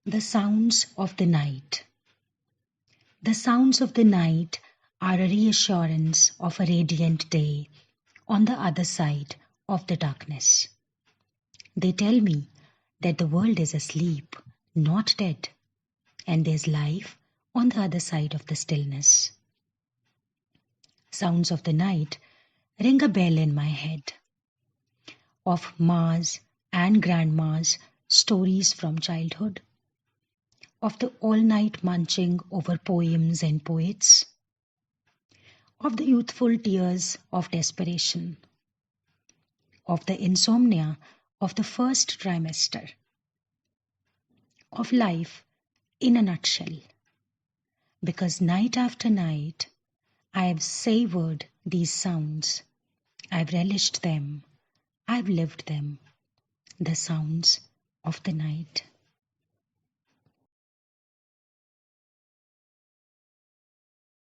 The sounds of the night. The sounds of the night are a reassurance of a radiant day on the other side of the darkness. They tell me that the world is asleep, not dead, and there's life on the other side of the stillness. Sounds of the night ring a bell in my head of Ma's and Grandma's stories from childhood, of the all-night munching over poems and poets, of the youthful tears of desperation, of the insomnia of the first trimester, of life in a nutshell. Because night after night, I have savored these sounds, I've relished them, I've lived them, the sounds of the night.